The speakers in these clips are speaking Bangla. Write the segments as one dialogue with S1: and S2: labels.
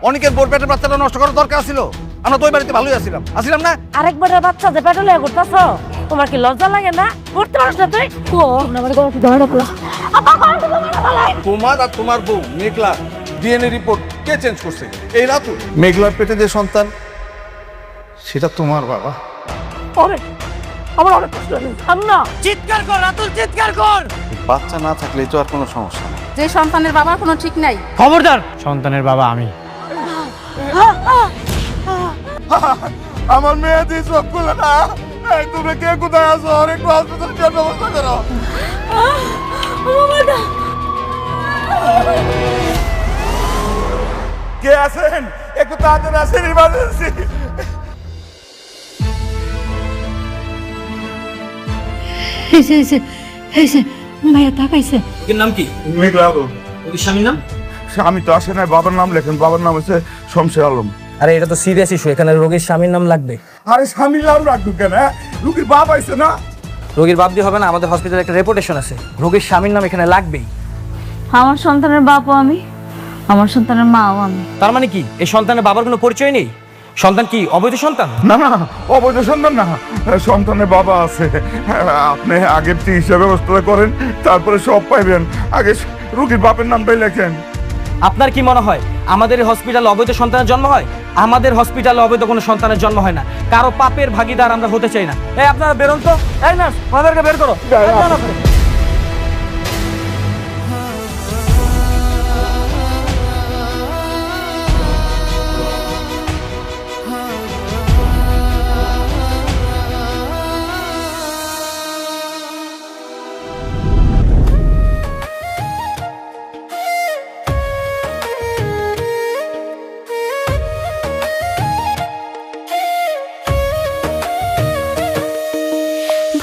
S1: অনেকের বোর পেটের বাচ্চাটা নষ্ট করার দরকার ছিল। আমরা তো ওই বাড়িতে ভালোই আসিলাম না?
S2: আরেকবারের বাচ্চা যে পেটে লয়ে ঘুরতেছো, তোমার কি লজ্জা লাগে না? ঘুরতে পারছ না তুই? ও আমার গলা ধরে রাখলো। আপা কোন তো মারা।
S1: তোমার আর তোমার বউ মেঘলা ডিএনএ রিপোর্ট কে চেঞ্জ করছে? এই রাতু। মেঘলার পেটে যে সন্তান সেটা তোমার বাবা।
S2: ওরে আমার অনেক কষ্ট হচ্ছে। না চিৎকার কর রাতুল, চিৎকার কর।
S1: বাচ্চা না থাকলেই তো আর কোনো সমস্যা নেই।
S3: যে সন্তানের বাবার কোনো ঠিক নাই।
S4: খবরদার, সন্তানের বাবা আমি।
S1: আমার মেয়ে দিয়ে সব করলে না। এই তুমি কে কোথায় আছো? একটু হসপিটালে যাওয়ার ব্যবস্থা করো। কে আছেন? একটু তাড়াতাড়ি আসেন, ইমার্জেন্সি।
S2: এই মায়া তাকাইছে।
S4: এর নাম কি?
S1: মেঘলা।
S4: ওই স্বামীর নাম?
S1: আমি তো আসে নাই, বাবার নাম লেখেন। বাবার নাম হচ্ছে শমশের আলম।
S4: আরে এটা তো সিরিয়াস ইস্যু, এখানে রোগীর স্বামীর নাম লাগবে।
S1: আরে স্বামীর নাম রাখবো কেন? রুগীর বাপ আইছে না?
S4: রোগীর বাপ দিয়ে হবে না, আমাদের হসপিটালে একটা রেপুটেশন আছে, রোগীর স্বামীর নাম এখানে লাগবেই।
S2: আমার সন্তানের বাপও আমি, আমার সন্তানের মাও আমি।
S4: তার মানে কি এই সন্তানের বাবার কোনো পরিচয় নেই? সন্তান কি অবৈধ সন্তান?
S1: না না, অবৈধ সন্তান না, সন্তানের বাবা আছে। আপনি আগের চিকিৎসা ব্যবস্থা করেন, তারপরে সব পাইবেন। আগে রুগীর বাপের নামটাই লেখেন।
S4: আপনার কি মনে হয় আমাদের হসপিটালে অবৈধ সন্তানের জন্ম হয়? আমাদের হসপিটালে অবৈধ কোনো সন্তানের জন্ম হয় না। কারো পাপের ভাগিদার আমরা হতে চাই না। এই আপনারা বেরোন তো। এই নার্স, ওদেরকে বের করো।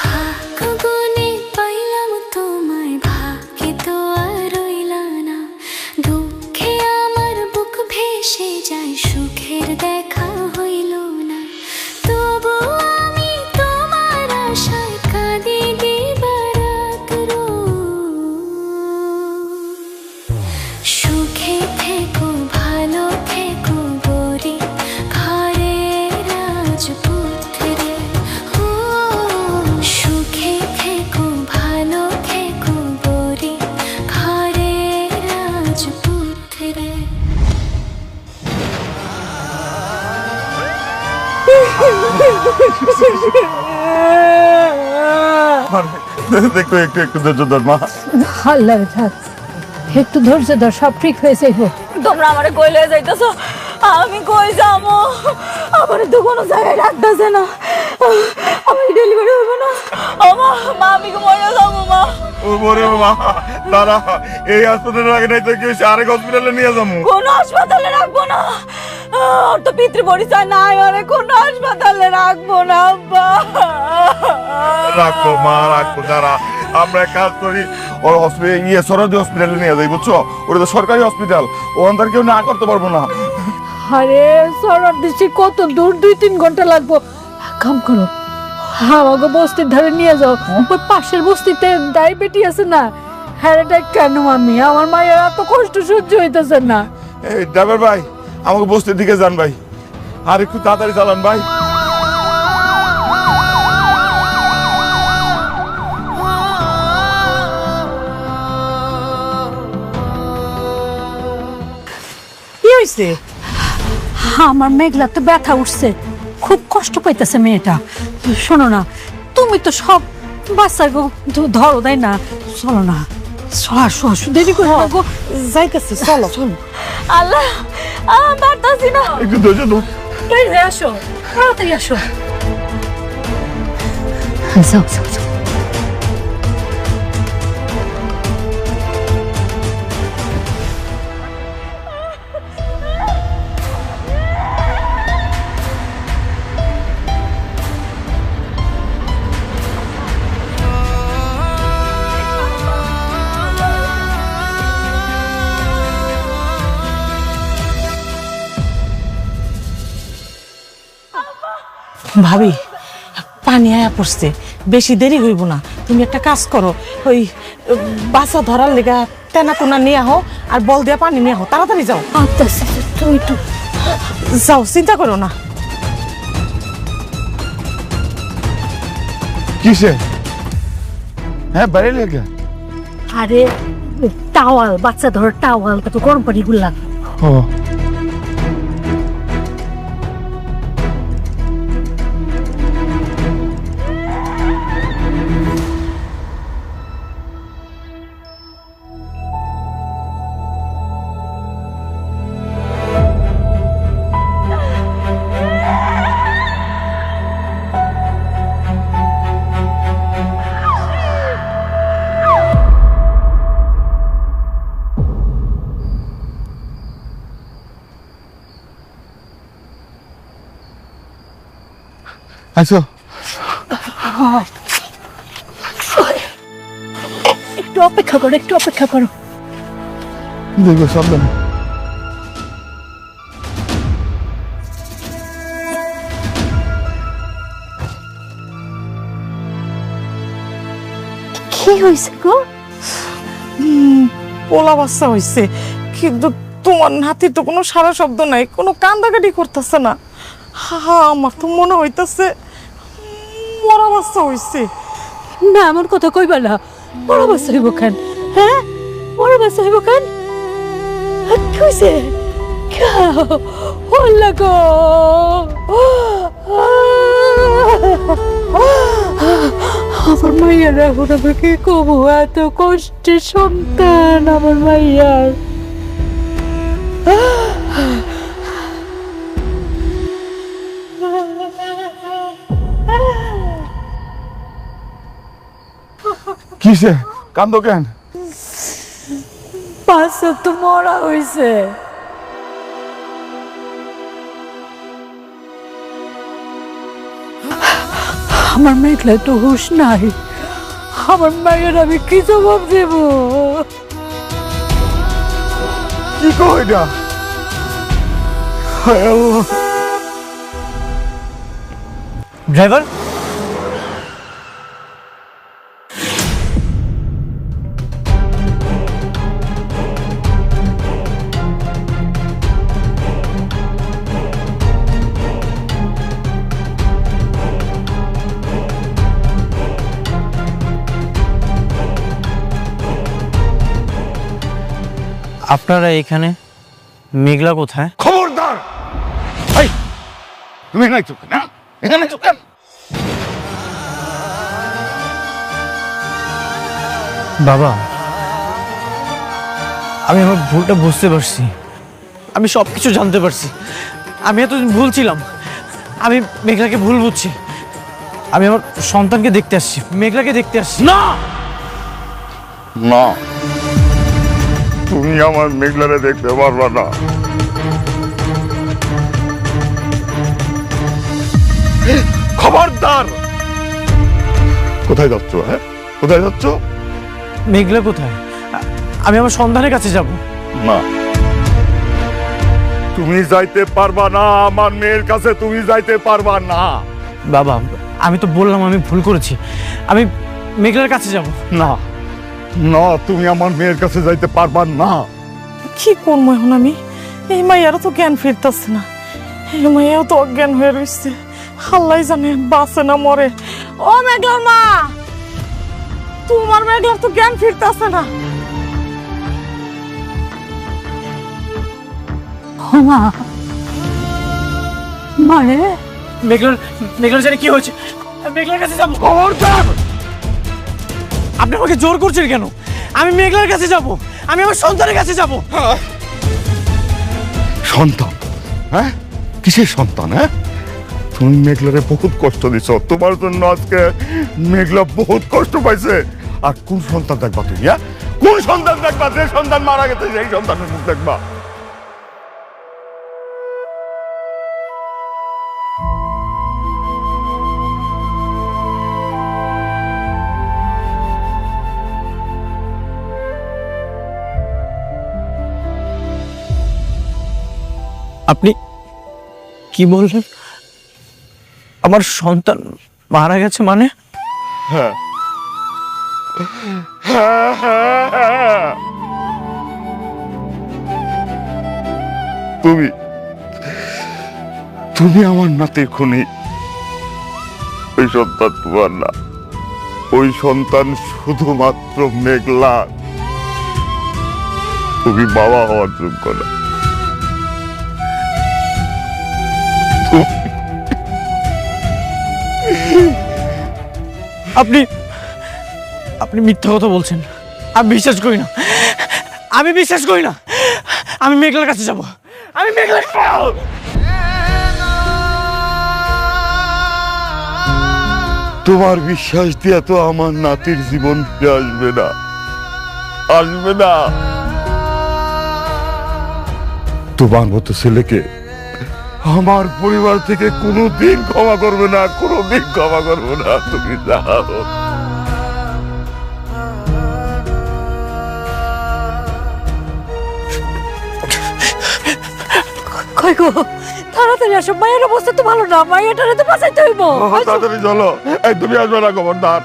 S5: ভাগ্যগুণে পাইলাম তোমায়, ভাগ্যে তো আর রইলা না। দুঃখে আমার বুক ভেসে যায়, সুখের দেখা হইল না। তবু আমি তোমার আশায় কাঁদি দিবারাত সুখে থেকো, ভালো থেকো গরি ঘরের রাজপুত্রে। সুখে থেকো, ভালো থেকো গরি ঘরের রাজপুত্রে।
S1: দেখো একটু একটু ধৈর্য ধর মা।
S6: আল্লাহ থাক, একটু ধৈর্য ধর, সব ঠিক হয়েছে।
S2: তোমরা আমারে কই লয়ে যাইতেছো? আমি কই যাবো? আমারে তো কোনো জায়গায় রাখতেছে না। আমার ডেলিভারি হবে না। মা আমি কি মরে যাবো মা?
S1: ও বরে মা, দাঁড়া, এই হাসপাতালে রাখে নাই তো কি হয়েছে? আরেক হসপিটালে নিয়ে যাবো।
S2: কোন হাসপাতালে রাখবো না। ওর তো পিতৃ পরিচয় নাই, ওরে কোন হাসপাতালে রাখবো না আব্বা।
S1: রাখবো মা, রাখবো। দাঁড়া, আমরা এক কাজ করি, ওর হসপিটাল সরকারি হসপিটালে নিয়ে যাই, বুঝছো? ওটা তো সরকারি হসপিটাল, ওখানকার কেউ না করতে পারবো না।
S6: আরে সরার দিচ্ছি কত দূর, 2-3 ঘন্টা লাগবো। কাম করো, আমাকে বস্তির ধারে নিয়ে যাও। ওই পাশের বস্তিতে ডায়াবেটি আছে না, হ্যাঁ এটা কেন আমি, আমার মায়ের এত কষ্ট সহ্য হইতেছে না।
S1: এই ড্রাইভার ভাই, আমাকে বস্তির দিকে যান ভাই, আর একটু তাড়াতাড়ি চালান ভাই।
S6: কি হয়েছে? আমার মেঘলাতে ব্যথা উঠছে, খুব কষ্ট পাইতেছে মেয়েটা। শোনো না, তুমি তো সব বাচ্চা ধরো, তাই না? চলো না, দেরি করে যাইতেছি, চলো চলো।
S2: আল্লাহ, পারতাছি না।
S1: একটু ধৈর্য ধর।
S6: আসো, তাড়াতাড়ি আসো। যাও যাও যাও।
S7: ভাবি, পানি আয়া পড়ছে, বেশি দেরি হইব না। তুমি একটা কাজ করো, ওই বাসা ধরার লেগা তেনা কোনা নিয়ে আহো আর বল দিয়া পানি নিয়ে আহো, তাড়াতাড়ি যাও।
S6: আচ্ছা
S7: তুমি একটু যাও, চিন্তা করো না।
S1: কিসে? হ্যাঁ, বাইরে লেগে।
S6: আরে টাওয়াল, বাচ্চা ধর টাওয়াল, কত গরম পানি গুলা।
S1: ও আইসো।
S6: একটু অপেক্ষা করো, একটু অপেক্ষা করো।
S1: দেখো সাবধানে।
S6: কি হয়েছে গো?
S7: পোলা বাচ্চা হয়েছে, কিন্তু তোমার নাতির তো কোনো সারা শব্দ নাই, কোনো কান্দাকাটি করতেছে না। হা, আমার তো মনে হইতাছে মরা বাচ্চা হয়েছে।
S6: না, এমন কথা কইবা না। বড় বাচ্চা হইব কেন? হ্যাঁ, বড় বাচ্চা হইব কেন? কি হয়েছে? হল্লা গো, আমার মাইয়ার এখন আমি কি কবো? এত কষ্টের সন্তান আমার মাইয়ার।
S1: কিসে কান্দো কেন?
S6: বাচ্চা তো মরা হয়েছে। আমার মেঘলা তো হুশ নাই। আমার মায়ের আমি কি জবাব দেব?
S1: কি কইটা? হায় আল্লাহ।
S4: ড্রাইভার, আপনারা এখানে? মেঘলা কোথায়?
S1: খবরদার! এই, তুমি এখানে চুপ না, এখানে চুপ কেন?
S4: বাবা, আমি আমার ভুলটা বুঝতে পারছি। আমি সব কিছু জানতে পারছি। আমি এতদিন ভুল ছিলাম। আমি মেঘলাকে ভুল বুঝছি। আমি আমার সন্তানকে দেখতে আসছি, মেঘলাকে দেখতে আসছি না।
S1: না, তুমি আমার মেঘলারে দেখতে পারবা না। খবরদার! কোথায় যাচ্ছ? হ্যাঁ, কোথায় যাচ্ছ?
S4: মেঘলা কোথায়? আমি আমার সন্তানের কাছে যাব।
S1: না, তুমি যাইতে পারবা না। আমার মেয়ের কাছে তুমি যাইতে পারবা না।
S4: বাবা, আমি তো বললাম আমি ভুল করেছি। আমি মেঘলার কাছে যাব।
S1: না না, তুমি আমার মেয়ের কাছে যাইতে পারবা না।
S7: কি করবো এখন আমি? এই মাইয়ারও তো জ্ঞান ফিরতেছে না, এই মাইয়াও তো অজ্ঞান হয়ে রয়েছে। আল্লাহ জানে বাঁচে না মরে। ও মেঘলার মা, তোমার মেঘলার তো জ্ঞান ফিরতেছে না।
S6: মা, মারে
S4: মেঘলার জানি কি হয়েছে। মেঘলার কাছে যাব। খবরদার! আপনি আমাকে জোর করছেন কেন? আমি মেঘলার কাছে যাব। আমি আমার সন্তানের কাছে যাব।
S1: সন্তান? হ্যাঁ, কিসের সন্তান? হ্যাঁ, তুমি মেঘলারে বহুত কষ্ট দিছ। তোমার জন্য আজকে মেঘলা বহুত কষ্ট পাইছে। আর কোন সন্তান দেখবা তুমি? হ্যাঁ, কোন সন্তান দেখবা? যে সন্তান মারা গেছে সেই সন্তানের মুখ দেখবা।
S4: আপনি কি বললেন? আমার সন্তান মারা গেছে মানে?
S1: হ্যাঁ হ্যাঁ হ্যাঁ হ্যাঁ। তুমি তুমি আমার নাতির খুনি। ওই সন্তান তোমার না, ওই সন্তান শুধুমাত্র মেঘলা। তুমি বাবা হওয়ার যোগ্য না।
S4: আপনি আপনি মিথ্যা কথা বলছেন। আমি বিশ্বাস করি না, আমি বিশ্বাস করি না। আমি মেঘলার কাছে যাব, আমি মেঘলার কাছে যাবো।
S1: তোমার বিশ্বাস দিয়া তো আমার নাতির জীবন ফিরে আসবে না, আসবে না। তোমার মতো ছেলেকে আমার পরিবার থেকে কোনোদিন ক্ষমা করবে না, কোনোদিন ক্ষমা করবে না। তুমি যাও।
S6: কই গো, তাড়াতাড়ি আসো, মায়ের অবস্থা তো ভালো না, মায়েরটারে তো বাঁচাইতে হইব।
S1: তাড়াতাড়ি চলো। এই তুমি আসবে না খবরদার।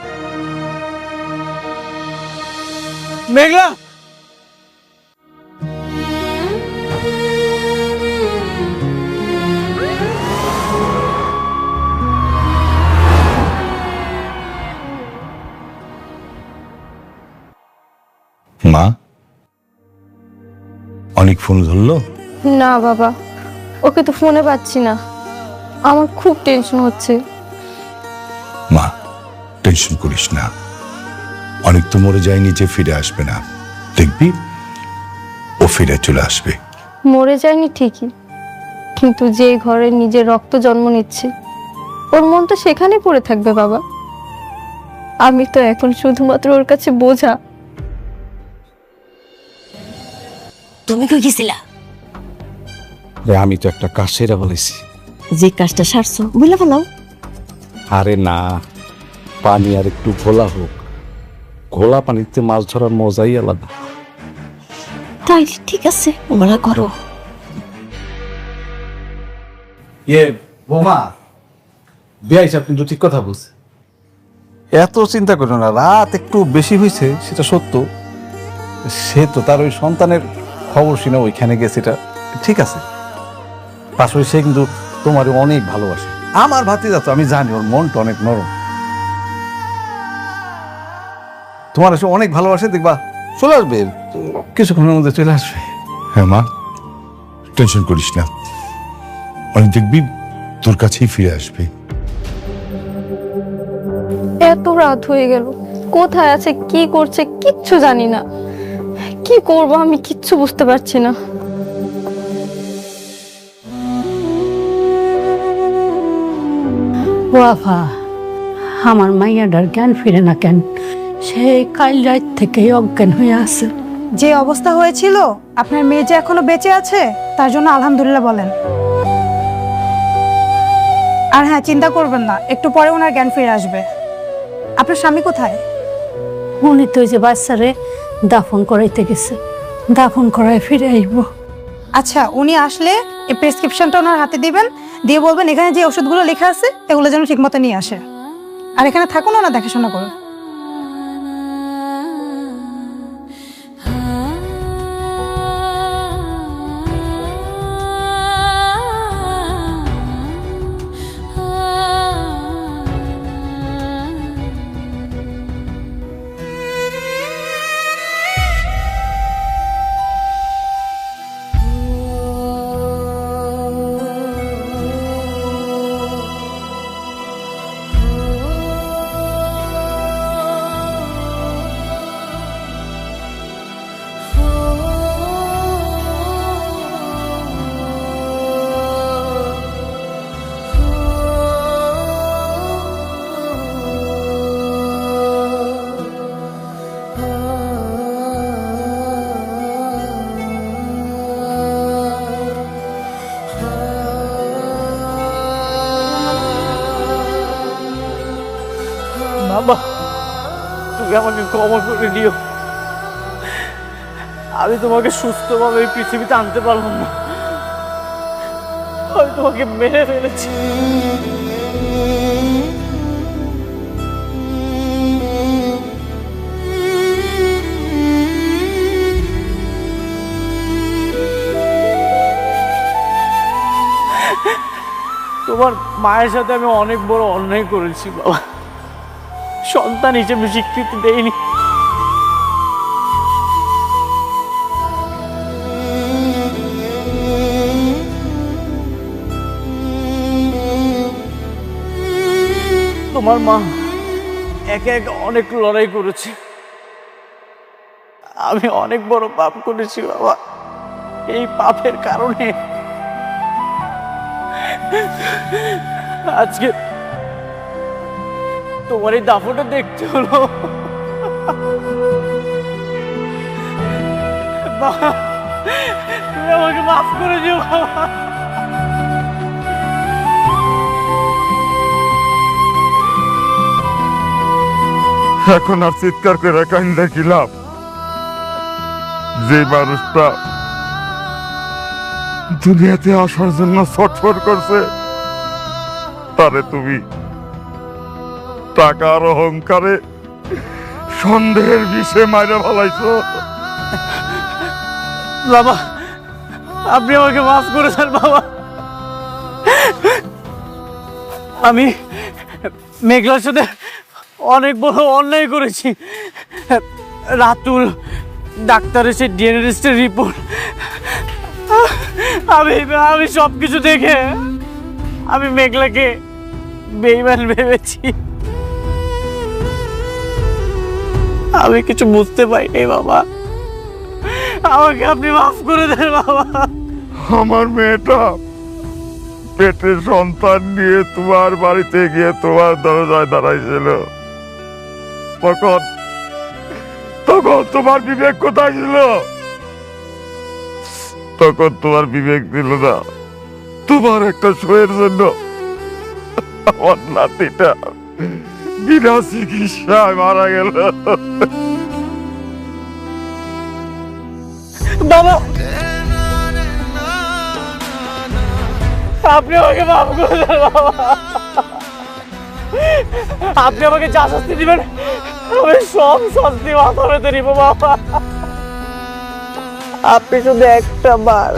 S4: মেঘলা,
S8: মা, অনেক ফোন ধরলো?
S9: না বাবা, ওকে তো ফোনে পাচ্ছি না, আমার খুব টেনশন হচ্ছে।
S8: মা, টেনশন করিস না, অনেক তো মরে যায়নি যে ফিরে আসবে না। দেখবি ও ফিরে চলে আসবে।
S9: মরে যায়নি ঠিকই, কিন্তু যে ঘরে নিজের রক্ত জন্ম নিচ্ছে ওর মন তো সেখানেই পড়ে থাকবে বাবা। আমি তো এখন শুধুমাত্র ওর কাছে বোঝা।
S2: তুমি কই গেছিলা?
S10: আমি তো একটা কাজ সেরা বলেছি।
S2: যে কাজটা সারছো বুঝলে ফেলাও।
S10: আরে না, পানি আর একটু ঘোলা হোক, ঘোলা পানিতে মাছ ধরার মজাই আলাদা।
S2: তাই ঠিক আছে, ওরা করো।
S10: বোমা, বিয়াই সাহেব কিন্তু ঠিক কথা বলছে। এত চিন্তা করো না, রাত একটু বেশি হয়েছে সেটা সত্য। সে তো তার ওই সন্তানের খবর শুনে ওইখানে গেছে, এটা ঠিক আছে। পাশে সে কিন্তু তোমারও অনেক ভালোবাসে। আমার ভাতিজা তো, আমি জানি ওর মনটা অনেক নরম। তোমার এসে অনেক ভালোবাসে, দেখবা চলে আসবে, কিছুক্ষণের মধ্যে চলে আসবে।
S8: হ্যাঁ মা, টেনশন করিস না, অনেক দেখবি তোর কাছেই ফিরে আসবে।
S9: এত রাত হয়ে গেল, কোথায় আছে, কি করছে কিচ্ছু জানি না। কি করব আমি কিচ্ছু বুঝতে পারছি না।
S6: ওয়াফা, আমার মাইয়াটার জ্ঞান ফিরে না কেন? সেই কাল রাত থেকে অজ্ঞান হয়ে আছে।
S11: যে অবস্থা হয়েছিল, আপনার মেয়ে যে এখনো বেঁচে আছে তার জন্য আলহামদুলিল্লাহ বলেন। আর হ্যাঁ, চিন্তা করবেন না, একটু পরে ওনার জ্ঞান ফিরে আসবে। আপনার স্বামী কোথায়?
S6: উনি তো ওই যে বাচ্চারে দাফন করাইতে গেছে, দাফন করায় ফিরে আইব।
S11: আচ্ছা, উনি আসলে এই প্রেসক্রিপশনটা ওনার হাতে দিবেন, দিয়ে বলবেন এখানে যে ওষুধগুলো লেখা আছে এগুলো যেন ঠিক মতো নিয়ে আসে। আর এখানে থাকুন, ওনার দেখাশোনা করুন।
S4: বাবা, তুমি আমাকে ক্ষমা করে দিও। আমি তোমাকে সুস্থভাবে এই পৃথিবীতে আনতে পারলাম না, আমি তোমাকে মেরে ফেলেছি। তোমার মায়ের সাথে আমি অনেক বড় অন্যায় করেছি বাবা, সন্তান হিসেবে স্বীকৃতি দেইনি। তোমার মা একে একে অনেক লড়াই করেছে, আমি অনেক বড় পাপ করেছি বাবা। এই পাপের কারণে আজকে তোমার এই দাফনটা দেখতে হলো। বাবা, তুমি আমাকে মাফ করে দিও বাবা।
S1: এখন আর চিৎকার করে কান্দা কি লাভ? যে মানুষটা দুনিয়াতে আসার জন্য ছটফট করছে, তারে তুমি টাকার অহংকারে সন্দেহের বিষে মাইরা ফেলাইছো।
S4: বাবা, আপনি আমাকে মাফ করে দেন বাবা। আমি মেঘলার সাথে অনেক বড় অন্যায় করেছি। রাতুল ডাক্তারের সেই ডিএনএ টেস্টের রিপোর্ট আমি সবকিছু দেখে আমি মেঘলাকে বেঈমান ভেবেছি। আমি কিছু বুঝতে পারিনি বাবা, আমাকে আপনি মাফ করে দেন বাবা।
S1: আমার মেয়েটা পেটের সন্তান নিয়ে তোমার বাড়িতে গিয়ে তোমার দরজায় দাঁড়াইছিল, তখন তোমার বিবেক কোথায় ছিল? তখন তোমার বিবেক ছিল না। তোমার একটা শোয়ের জন্য আমার নাতিটা বিনা চিকিৎসায় মারা গেল।
S4: বাবা, আপনি আমাকে মাফ করে দেন বাবা। আপনি আমাকে যা শাস্তি দিবেন আমি সব শাস্তি মাথা পেতে নিব বাবা। আপনি শুধু একটা বার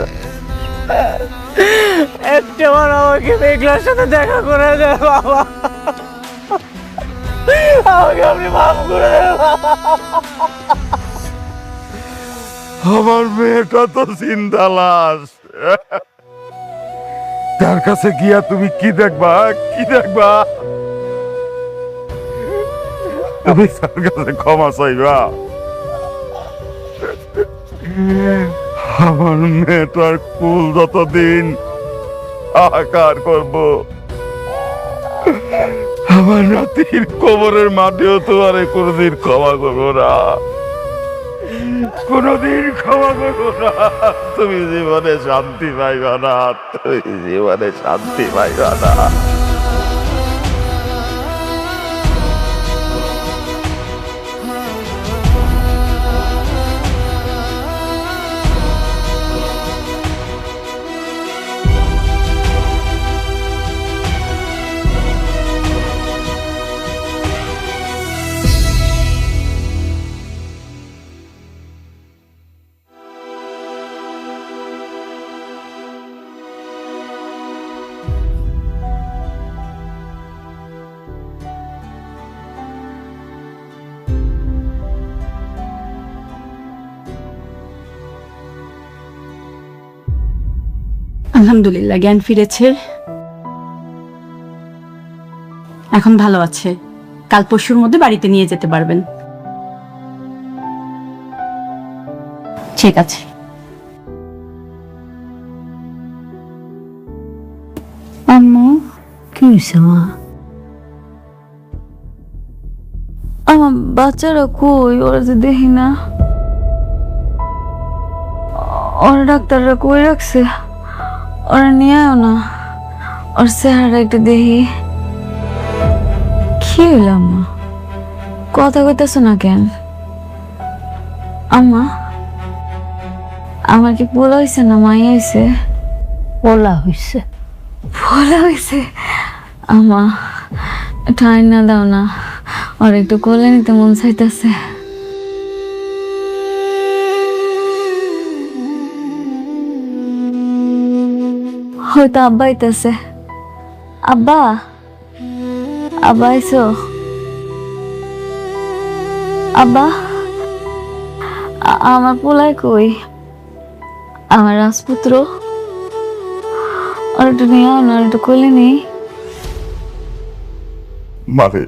S4: আমাকে মেঘলার সাথে দেখা করে দেন বাবা। আমাকে আপনি মাফ করে দেন বাবা।
S1: আমার মেয়েটা তো চিন্তা লাশ, তার কাছে গিয়া তুমি কি দেখবা? কি দেখবা? তুমি তার কাছে ক্ষমা চাইবা? আমার মেয়েটার কুল যতদিন আকার করব, আমার নাতির কোমরের মাটিও তোমার কোনদিন ক্ষমা করবো না, কোনদিন ক্ষমা করবো না। তুমি জীবনে শান্তি পাইবা না, তুমি জীবনে শান্তি পাইবা না।
S3: আলহামদুলিল্লাহ, জ্ঞান ফিরেছে, এখন ভালো আছে। কাল পরশুর মধ্যে বাড়িতে নিয়ে যেতে পারবেন। ঠিক আছে।
S2: আম্মু, কি হয়েছে মা? আমার বাচ্চারা কই? ওরা যে দেখি না, ওরা ডাক্তাররা কই রাখছে? ওরা নিয়ে আয় না, ওর চেহারা একটু দেখি। কি হইল আম্মা? কথা কইতেছ না কেন? আম্মা, আমার কি পোলা হয়েছে না মাই হয়েছে?
S6: পোলা হইছে।
S2: পোলা হয়েছে? আম্মা, ঠাই না দাও না, আর একটু কোলে নিতে মন চাইতেছে। হয়তো আব্বা আইতাছে। আব্বা, আব্বা আইসো? আব্বা, আমার পোলায় কই? আমার রাজপুত্র, আর একটু নিয়ে আনো, আর একটু কোলে নেই।
S1: মারে,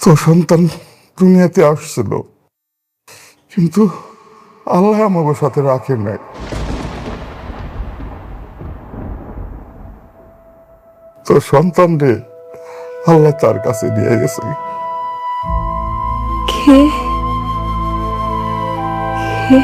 S1: তোর সন্তান দুনিয়াতে আসছিল, কিন্তু আল্লাহ আমাকে সাথে রাখেন নাই। তোর সন্তান রে আল্লাহ তার কাছে দিয়ে গেছে।
S2: কে? কে?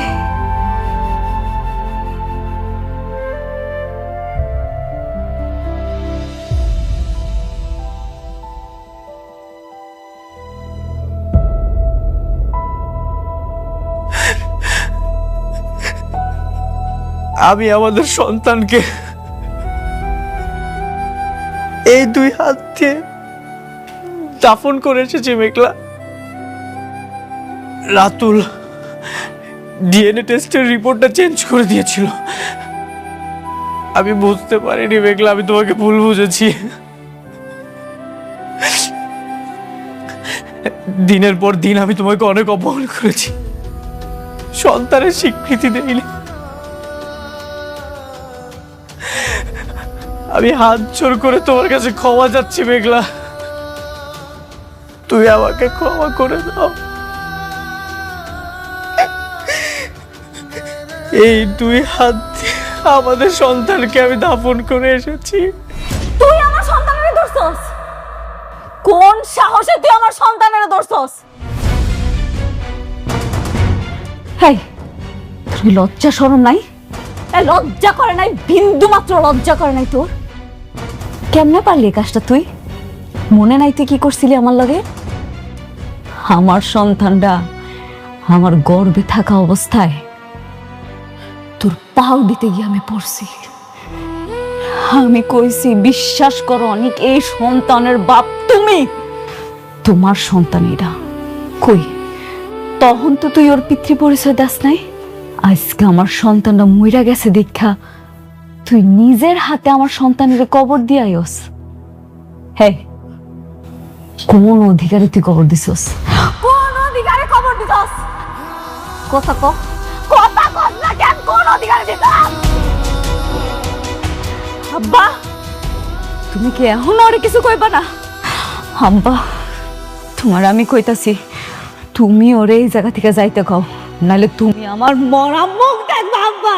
S4: আমি আমাদের সন্তানকে এই 2 হাত দিয়ে দাফন করে এসেছি মেঘলা। রাতুল ডিএনএ টেস্টের রিপোর্টটা চেঞ্জ করে দিয়েছিল। আমি বুঝতে পারিনি মেঘলা, আমি তোমাকে ভুল বুঝেছি। দিনের পর দিন আমি তোমাকে অনেক অপমান করেছি, সন্তানের স্বীকৃতি দেইনি। আমি হাত জোর করে তোমার কাছে ক্ষমা চাচ্ছি মেঘলা, তুই আমাকে ক্ষমা করে দাও। এই 2 হাত দিয়ে আমাদের সন্তানকে আমি দাফন করে এসেছি।
S2: তুই আমার সন্তানের ধরছস? কোন সাহসে তুই আমার সন্তানের ধরছস? হেই, তুই লজ্জা শরম নাই? লজ্জা করে নাই? বিন্দু মাত্র লজ্জা করে নাই তোর? কেমনে পারলি এই কাজটা তুই? মনে নাই তুই কি করছিলি আমার লগে? আমার সন্তানটা আমার গর্ভে থাকা অবস্থায় তোর পাও দিতে গিয়ে আমি পড়ছি। আমি কইছি, বিশ্বাস করো অনেক, এই সন্তানের বাপ তুমি, তোমার সন্তান এটা। কই তখন তো তুই ওর পিতৃ পরিচয় দাস নাই। আজকে আমার সন্তানটা মইরা গেছে দেখা তুই নিজের হাতে আমার সন্তানের কবর দিয়ে আইস। হ্যাঁ, কোন অধিকারে তুই কবর দিছস? কোন অধিকারে কবর দিছস? কথা ক, কথা কস না কেন? কোন অধিকারে দিছস? আব্বা, তুমি কি এখন আর কিছু কইবা না? আব্বা, তোমার আমি কইতাছি, তুমি ওরে এই জায়গা থেকে যাইতে কও, নাহলে তুমি আমার মরা মুখ দেখবা। আব্বা।